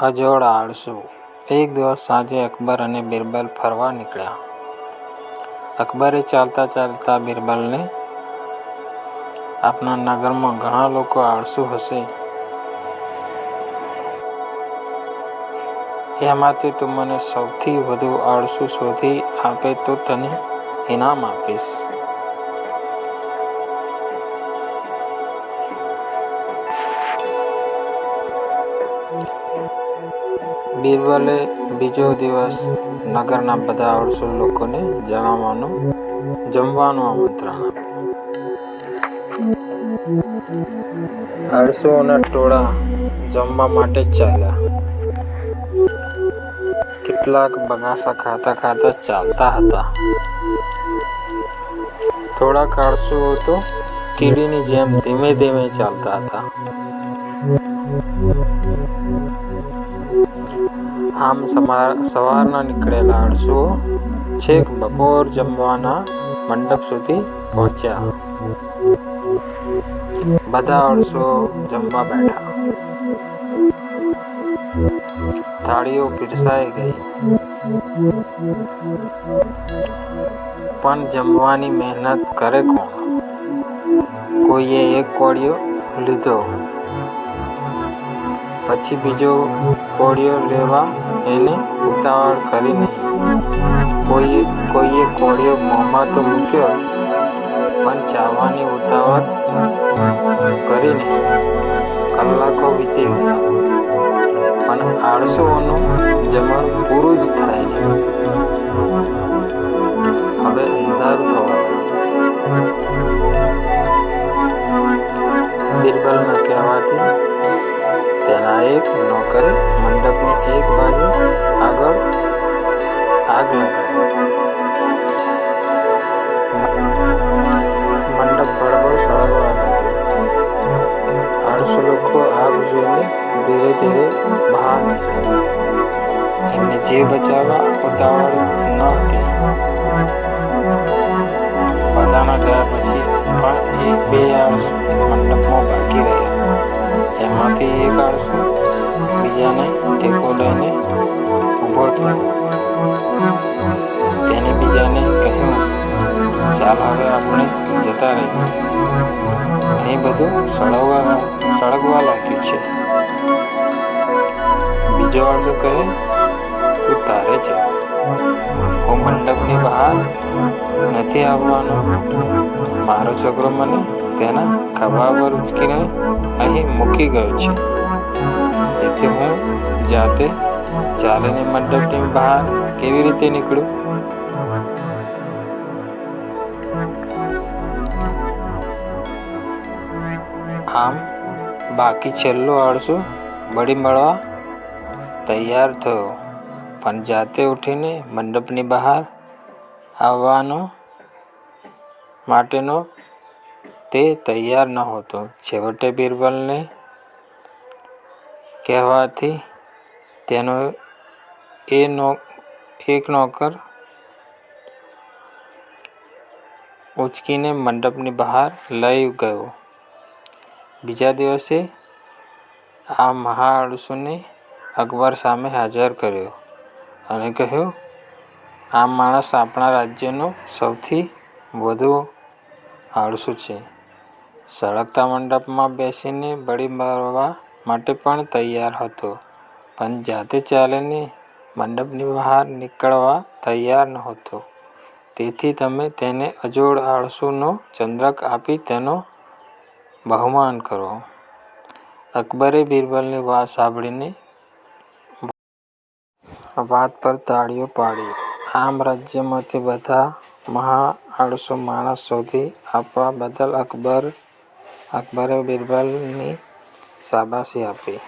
અજોડ આળસુ. એક દિવસ સાંજે અકબર અને બિરબલ ફરવા નીકળ્યા. અકબરે ચાલતા ચાલતા બિરબલને, આપણા નગરમાં ઘણા લોકો આળસુ હશે. એમાંથી તું મને સૌથી વધુ આળસુ શોધી આપે તો તને ઇનામ આપીશ. બિરબલે બીજો દિવસ નગરના બધા આળસુ લોકોને જમવાનું આમંત્રણ આપ્યું. આળસુઓના ટોળા જમવા માટે ચાલ્યા. કેટલાક બગાસા ખાતા ખાતા ચાલતા હતા. થોડાક આળસુઓ તો કીડીની જેમ ધીમે ધીમે ચાલતા હતા. આમ સવારના નીકળેલા આળસુઓ છેક બપોર જમવાના મંડપ સુધી પહોંચ્યા. બધા આળસુઓ જમવા બેઠા. થાળીઓ પીરસાઈ ગઈ, પણ જમવાની મહેનત કરે કોણ? કોઈએ એક કોળિયો લીધો, પછી બીજો કોળિયો લેવા એને ઉતાવળ કરી નહીં. કોઈએ કોળિયો મોંમાં તો મૂક્યો, પણ ચાવવાની ઉતાવળ કરી નહીં. કલાકો વીતી ગયા, પણ આળસુઓનું જમણ પૂરું જ થાય નહીં. હવે અંધારું થવા લાગ્યું. બિરબલના કહેવાથી તેના એક નોકરે મંડપની એક બાજુ આગળ આગ લગાવી. મંડપ બળબડ સળગવા લાગ્યો. આળસુ લોકો આગ જોઈને ધીરે ધીરે બહાર નીકળ્યા. એમને જીવ બચાવવા ઉતાવળ ન હતી. બધાના ગયા પછી પણ એક બે આળસુ મંડપમાં બાકી રહ્યા. એમાંથી એક આળસુ બીજાને ટેકો લઈને ઊભો થયો. તેને બીજાને કહ્યું, ચાલ હવે આપણે જતા રહીએ. અહીં બધું સળગવા લાગ્યું છે. બીજો આળસુ કહે, તું તારે જા, હું મંડપની બહાર નથી આવવાનો. મારો છોકરો મને તેના ખભા પર ઉચકીને અહીં મૂકી ગયો છે, તેથી હું જાતે ચાલીને મંડપની બહાર કેવી રીતે નીકળું? આમ બાકી છેલ્લો આળસુ બળી મળવા તૈયાર થયો, પણ જાતે ઉઠીને મંડપની બહાર આવવાનો માટેનો તે તૈયાર નહોતો. છેવટે બિરબલને કહેવાથી તેનો એક નોકર ઉચકીને મંડપની બહાર લઈ ગયો. બીજા દિવસે આ મહા આળસુને અકબર સામે હાજર કર્યો અને કહ્યું, આ માણસ આપણા રાજ્યનો સૌથી વધુ આળસુ છે. સળગતા મંડપમાં બેસીને બળી મરવા માટે પણ તૈયાર હતો, પણ જાતે ચાલીને મંડપની બહાર નીકળવા તૈયાર નહોતો. તેથી તમે તેને અજોડ આળસુનો ચંદ્રક આપી તેનો બહુમાન કરો. અકબરે બિરબલની વાત સાંભળીને વાત પર તાળીઓ પાડી. આમ રાજ્યમાંથી બધા મહા આળસુ માણસ શોધી આપવા બદલ અકબરે બિરબલની શાબાશી આપી.